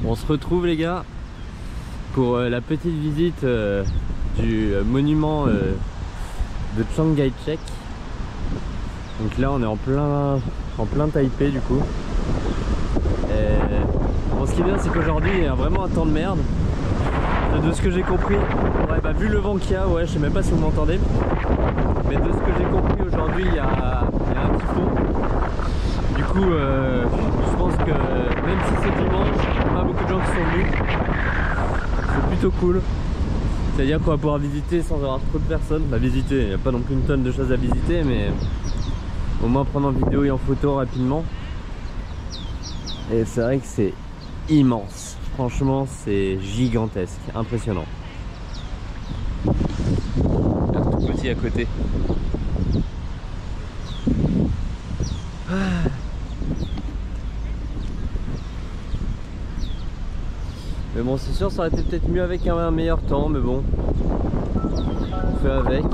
On se retrouve les gars pour la petite visite du monument de Chiang Kai-shek. Donc là on est en plein Taipei du coup. Bon, ce qui est bien c'est qu'aujourd'hui il y a vraiment un temps de merde. De ce que j'ai compris, ouais, bah, vu le vent qu'il y a, ouais, je sais même pas si vous m'entendez, mais de ce que j'ai compris aujourd'hui il y a un typhon. Du coup je pense que même si c'est dimanche, il n'y a pas beaucoup de gens qui sont venus. C'est plutôt cool. C'est-à-dire qu'on va pouvoir visiter sans avoir trop de personnes. Bah visiter, il n'y a pas non plus une tonne de choses à visiter, mais au moins prendre en vidéo et en photo rapidement. Et c'est vrai que c'est immense. Franchement, c'est gigantesque, impressionnant. Un tout petit à côté. Mais bon, c'est sûr, ça aurait été peut-être mieux avec un meilleur temps, mais bon, on fait avec.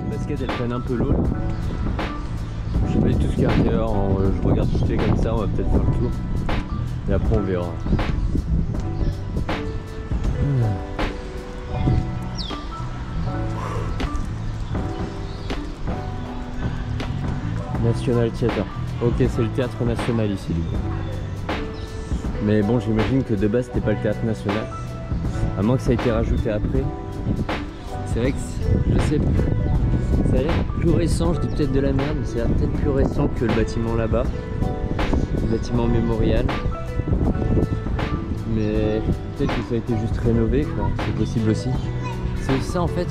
Les baskets elles prennent un peu l'eau. Je sais pas du tout ce qu'il y a à l'intérieur, je regarde tout fait comme ça, on va peut-être faire le tour. Et après on verra. National Theatre. Ok, c'est le théâtre national ici du coup. Mais bon, j'imagine que de base c'était pas le théâtre national. À moins que ça ait été rajouté après. C'est vrai que je sais pas. Ça a l'air plus récent, je dis peut-être de la merde, mais ça a l'air peut-être plus récent que le bâtiment là-bas. Le bâtiment mémorial. Mais peut-être que ça a été juste rénové, quoi. C'est possible aussi. C'est ça en fait.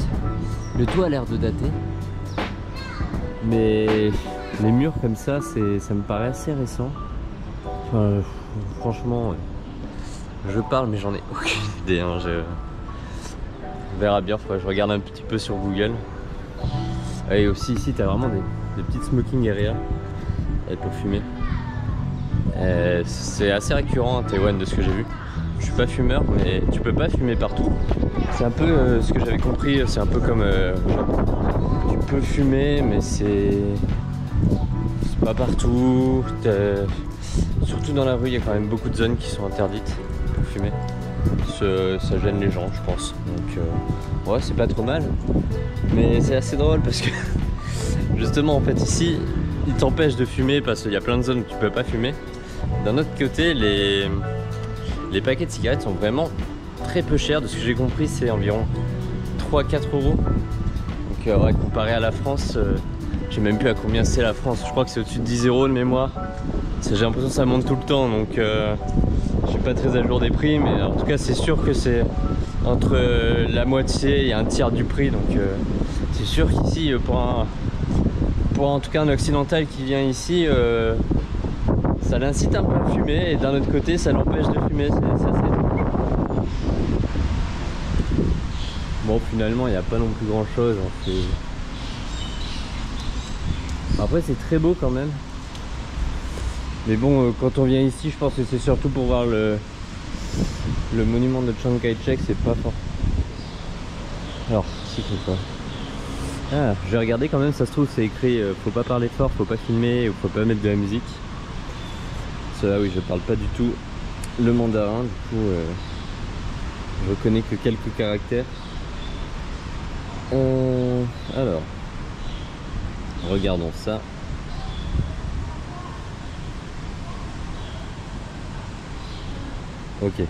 Le toit a l'air de dater. Mais les murs comme ça, ça me paraît assez récent. Enfin, franchement, ouais. Je parle mais j'en ai aucune idée. Hein. On verra bien, je regarde un petit peu sur Google. Et aussi ici, tu as vraiment des petites smoking area pour fumer. C'est assez récurrent à Taïwan de ce que j'ai vu. Je suis pas fumeur, mais tu peux pas fumer partout. C'est un peu ce que j'avais compris, c'est un peu comme tu peux fumer, mais c'est pas partout. Surtout dans la rue, il y a quand même beaucoup de zones qui sont interdites pour fumer. Ça gêne les gens, je pense. Donc ouais, c'est pas trop mal. Mais c'est assez drôle parce que justement en fait ici ils t'empêchent de fumer parce qu'il y a plein de zones où tu peux pas fumer. D'un autre côté les paquets de cigarettes sont vraiment très peu chers. De ce que j'ai compris c'est environ 3-4 euros. Donc ouais, comparé à la France, je sais même plus à combien c'est la France. Je crois que c'est au-dessus de 10 euros de mémoire. J'ai l'impression que ça monte tout le temps, donc je suis pas très à jour des prix, mais en tout cas c'est sûr que c'est entre la moitié et un tiers du prix. Donc c'est sûr qu'ici pour en tout cas un occidental qui vient ici, ça l'incite un peu à fumer, et d'un autre côté ça l'empêche de fumer. C'est assez étrange. Bon, finalement il n'y a pas non plus grand chose, hein. Après c'est très beau quand même. Mais bon, quand on vient ici, je pense que c'est surtout pour voir le monument de Chiang Kai-shek, c'est pas fort. Alors, c'est quoi? Ah, j'ai regardé quand même, ça se trouve c'est écrit faut pas parler fort, faut pas filmer, ou faut pas mettre de la musique. Ça, oui, je parle pas du tout le mandarin, du coup je connais que quelques caractères. Alors, regardons ça. Ok.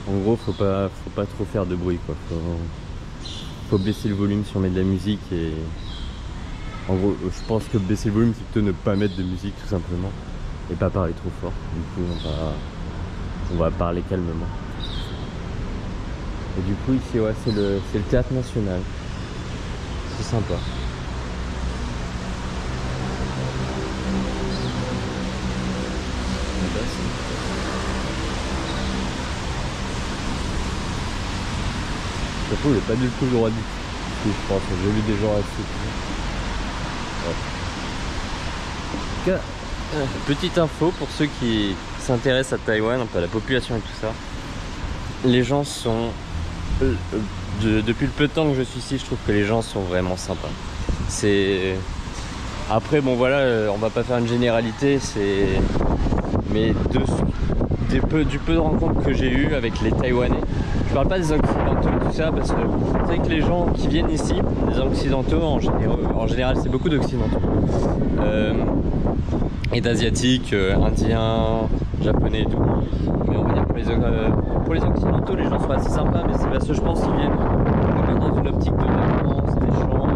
En gros, faut pas trop faire de bruit, quoi. Faut baisser le volume si on met de la musique, et en gros, je pense que baisser le volume, c'est plutôt ne pas mettre de musique, tout simplement, et pas parler trop fort. Du coup, on va parler calmement. Et du coup, ici, ouais, c'est le théâtre national. C'est sympa. Surtout, il n'est pas du tout droit du tout, je pense. J'ai vu des gens assis. Ouais. Petite info pour ceux qui s'intéressent à Taïwan, un peu à la population et tout ça. Les gens sont... depuis le peu de temps que je suis ici, je trouve que les gens sont vraiment sympas. C'est... Après, bon voilà, on va pas faire une généralité, mais du peu de rencontres que j'ai eues avec les Taïwanais, je parle pas des Occidentaux tout ça, parce que c'est vrai que les gens qui viennent ici, les Occidentaux en général c'est beaucoup d'Occidentaux. Et d'Asiatiques, Indiens, Japonais et tout. Mais on va dire pour les Occidentaux, les gens sont assez sympas, mais c'est parce que je pense qu'ils viennent vraiment dans une optique de vacances, d'échange,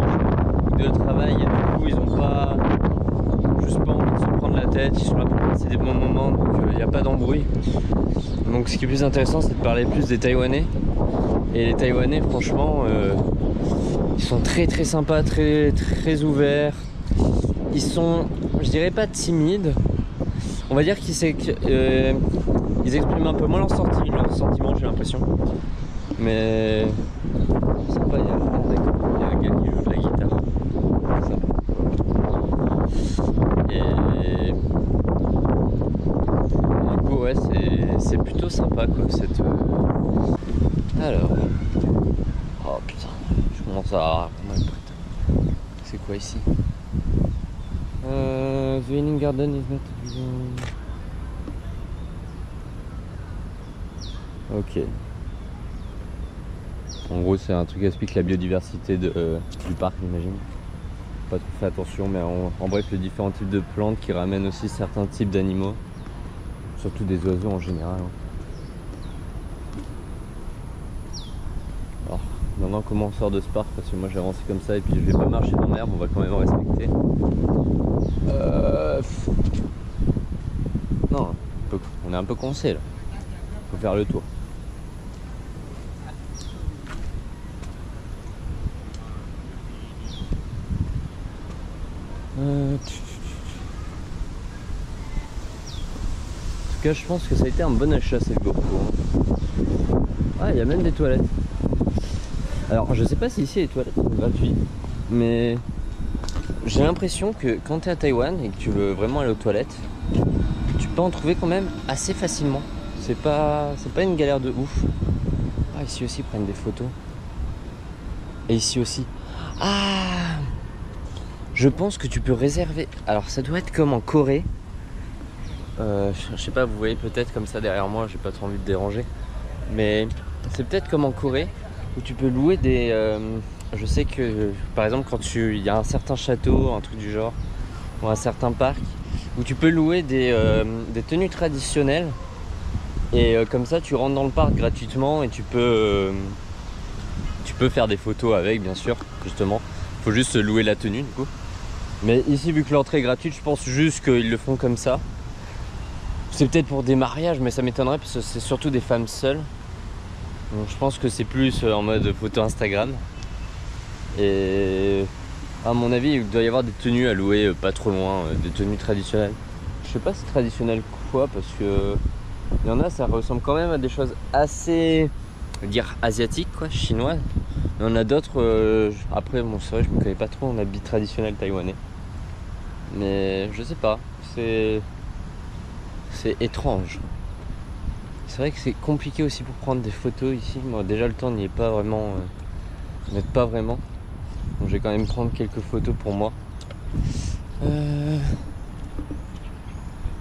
de travail, et du coup ils ont pas juste pas envie de se prendre la tête, ils sont là pour passer des bons moments, donc il n'y a pas d'embrouille. Donc ce qui est plus intéressant, c'est de parler plus des Taïwanais. Et les Taïwanais, franchement, ils sont très très sympas, très très ouverts. Ils sont, je dirais pas timides, on va dire qu'ils ils expriment un peu moins leurs sentiments, j'ai l'impression. Mais sympa, il y a un gars qui joue de la guitare. Et du coup ouais, c'est plutôt sympa quoi cette... Alors... Oh putain, je commence à... C'est quoi ici? The Healing Garden is not... Ok. En gros c'est un truc qui explique la biodiversité du parc, j'imagine. Pas trop fait attention, mais en bref, les différents types de plantes qui ramènent aussi certains types d'animaux, surtout des oiseaux en général. Alors, maintenant comment on sort de ce parc, parce que moi j'ai avancé comme ça et puis je vais pas marcher dans l'herbe, on va quand même respecter. Non, on est un peu coincé là, faut faire le tour. En tout cas, je pense que ça a été un bon achat cette GoPro. Ah, il y a même des toilettes. Alors, je sais pas si ici les toilettes sont gratuites, mais j'ai l'impression que quand tu es à Taïwan et que tu veux vraiment aller aux toilettes, tu peux en trouver quand même assez facilement. C'est pas une galère de ouf. Ah, ici aussi, ils prennent des photos. Et ici aussi. Ah! Je pense que tu peux réserver. Alors ça doit être comme en Corée. Je sais pas, vous voyez peut-être comme ça derrière moi, j'ai pas trop envie de déranger. Mais c'est peut-être comme en Corée où tu peux louer des. Je sais que par exemple quand il y a un certain château, un truc du genre, ou un certain parc, où tu peux louer des tenues traditionnelles. Et comme ça tu rentres dans le parc gratuitement et tu peux faire des photos avec, bien sûr, justement. Faut juste louer la tenue du coup. Mais ici, vu que l'entrée est gratuite, je pense juste qu'ils le font comme ça. C'est peut-être pour des mariages, mais ça m'étonnerait parce que c'est surtout des femmes seules. Donc je pense que c'est plus en mode photo Instagram. Et à mon avis, il doit y avoir des tenues à louer pas trop loin, des tenues traditionnelles. Je sais pas si c'est traditionnel quoi, parce que il y en a, ça ressemble quand même à des choses assez, je veux dire, asiatiques quoi, chinoises. Il y en a d'autres, après bon c'est vrai je me connais pas trop en habit traditionnel taïwanais. Mais je sais pas, c'est étrange. C'est vrai que c'est compliqué aussi pour prendre des photos ici. Moi déjà le temps n'y est pas vraiment, n'aide pas vraiment. Donc je vais quand même prendre quelques photos pour moi. En tout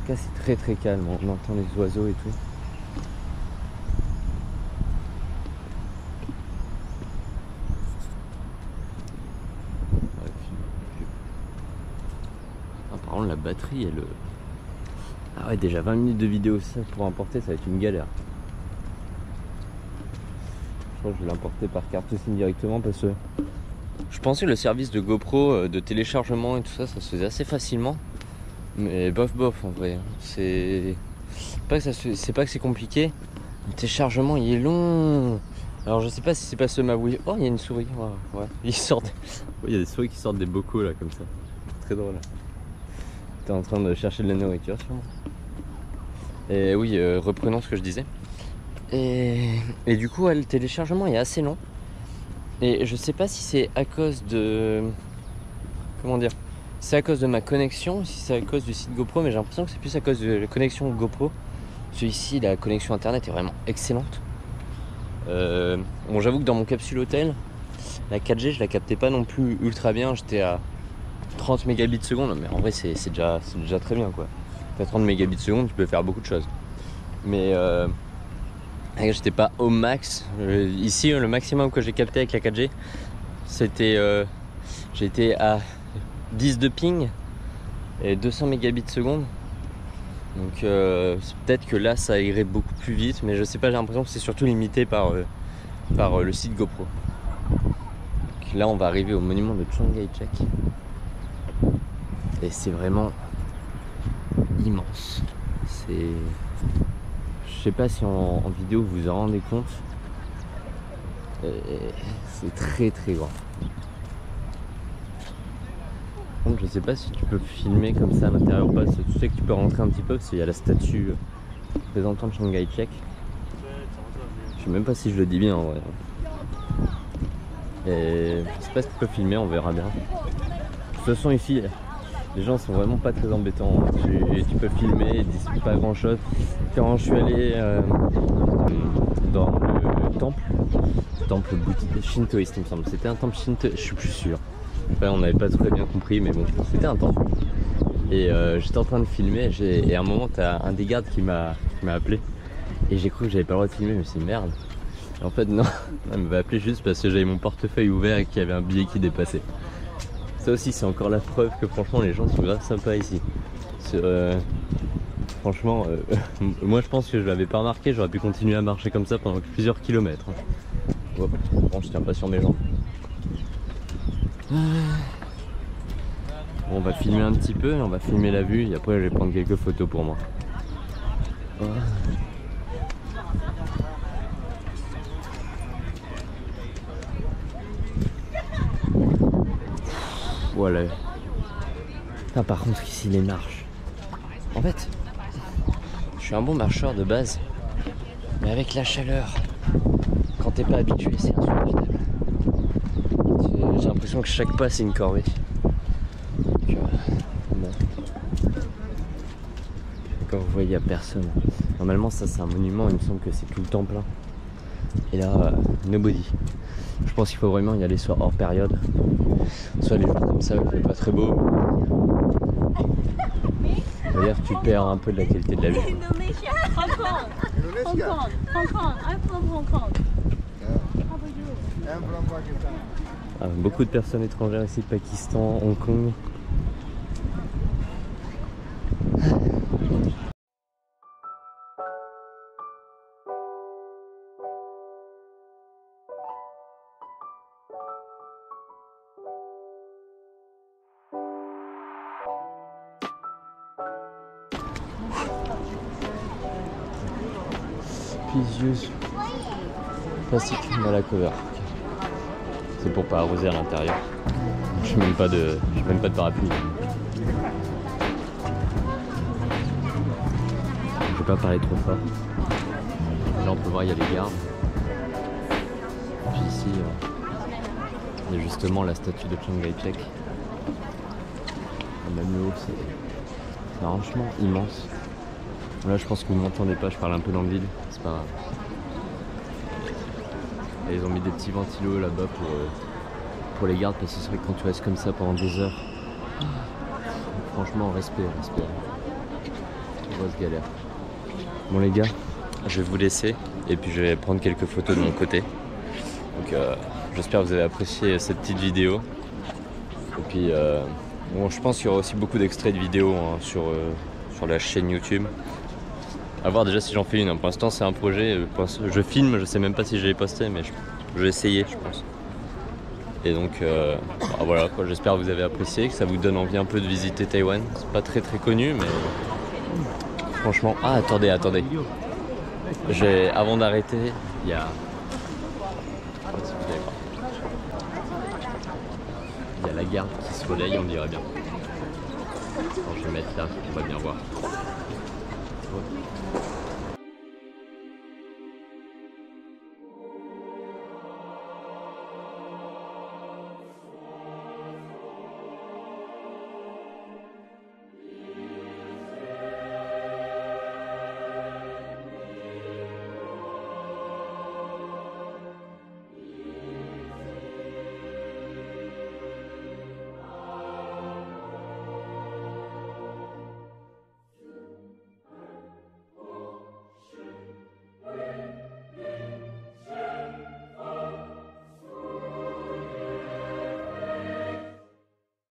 cas c'est très très calme, on entend les oiseaux et tout. Par contre la batterie elle... Ah ouais, déjà 20 minutes de vidéo ça pour importer, ça va être une galère. Je crois que je vais l'importer par carte SIM directement parce que je pensais que le service de GoPro de téléchargement et tout ça, ça se faisait assez facilement. Mais bof en vrai. C'est pas que c'est compliqué. Le téléchargement il est long. Alors je sais pas si c'est pas ce ma Wii. Oh il y a une souris. Ouais. Il y a des souris qui sortent des bocaux là comme ça. Très drôle. T'es en train de chercher de la nourriture sûrement. Et oui, reprenons ce que je disais. Et du coup le téléchargement est assez long. Et je sais pas si c'est à cause de... Comment dire? c'est à cause de ma connexion, si c'est à cause du site GoPro, mais j'ai l'impression que c'est plus à cause de la connexion GoPro. Parce que ici, la connexion internet est vraiment excellente. Bon, j'avoue que dans mon capsule hôtel, la 4G, je la captais pas non plus ultra bien. J'étais à 30 mégabits seconde, mais en vrai, c'est déjà très bien, quoi. À 30 mégabits seconde, tu peux faire beaucoup de choses. Mais j'étais pas au max. Ici, le maximum que j'ai capté avec la 4G, c'était j'étais à 10 de ping et 200 mégabits seconde. Donc peut-être que là ça irait beaucoup plus vite, mais je sais pas, j'ai l'impression que c'est surtout limité par le site GoPro. Donc là on va arriver au monument de Chiang Kai-shek et c'est vraiment immense. Je sais pas si en vidéo vous vous en rendez compte, c'est très très grand. Donc je sais pas si tu peux filmer comme ça à l'intérieur ou pas. Tu sais que tu peux rentrer un petit peu parce qu'il y a la statue représentant Chiang Kai-shek. Je sais même pas si je le dis bien en vrai. Et je sais pas si tu peux filmer, on verra bien. De toute façon ici les gens sont vraiment pas très embêtants. Tu peux filmer, ils disent pas grand chose. Quand je suis allé dans le temple bouddhiste shintoïste il me semble. C'était un temple shintoïste, je suis plus sûr. Enfin, on n'avait pas très bien compris, mais bon, c'était un temple. Et j'étais en train de filmer, et à un moment, t'as un des gardes qui m'a appelé. Et j'ai cru que j'avais pas le droit de filmer, mais c'est merde. Et en fait, non, elle m'avait appelé juste parce que j'avais mon portefeuille ouvert et qu'il y avait un billet qui dépassait. Ça aussi, c'est encore la preuve que franchement, les gens sont grave sympas ici. Franchement, moi je pense que je l'avais pas remarqué, j'aurais pu continuer à marcher comme ça pendant plusieurs kilomètres. Bon, je tiens pas sur mes jambes. Bon, on va filmer un petit peu, on va filmer la vue et après je vais prendre quelques photos pour moi. Voilà. Ah, par contre ici les marches. En fait, je suis un bon marcheur de base, mais avec la chaleur, quand t'es pas habitué, c'est insupportable. J'ai l'impression que chaque pas c'est une corvée. Donc, bon. Comme vous voyez, il n'y a personne. Normalement, ça c'est un monument, il me semble que c'est tout le temps plein. Et là, nobody. Je pense qu'il faut vraiment y aller soit hors période, soit les jours comme ça, il fait pas très beau. D'ailleurs, tu perds un peu de la qualité de la vue. Hong Kong. I'm from Hong Kong. How about you? I'm from Pakistan. Beaucoup de personnes étrangères ici, Pakistan, Hong Kong. Pisius plastique dans la cover. C'est pour pas arroser à l'intérieur. J'ai même pas de parapluie. Je vais pas parler trop fort. Là on peut voir il y a les gardes. Puis ici il y a justement la statue de Chiang Kai-shek. Même le haut c'est franchement immense. Là je pense que vous ne m'entendez pas, je parle un peu dans le vide, c'est pas grave. Et ils ont mis des petits ventilos là-bas pour les gardes parce que c'est vrai que quand tu restes comme ça pendant des heures, franchement respect. Grosse galère. Bon les gars, je vais vous laisser et puis je vais prendre quelques photos de mon côté. Donc j'espère que vous avez apprécié cette petite vidéo. Et puis bon, je pense qu'il y aura aussi beaucoup d'extraits de vidéos hein, sur la chaîne YouTube. A voir déjà si j'en fais une, hein. Pour l'instant c'est un projet, je filme, je sais même pas si je l'ai posté mais je vais essayer je pense. Et donc voilà quoi, j'espère que vous avez apprécié, que ça vous donne envie un peu de visiter Taïwan. C'est pas très connu mais franchement... Ah attendez, avant d'arrêter, il y a... Il y a la garde qui se relaye, on dirait bien. Alors, je vais mettre là, on va bien voir.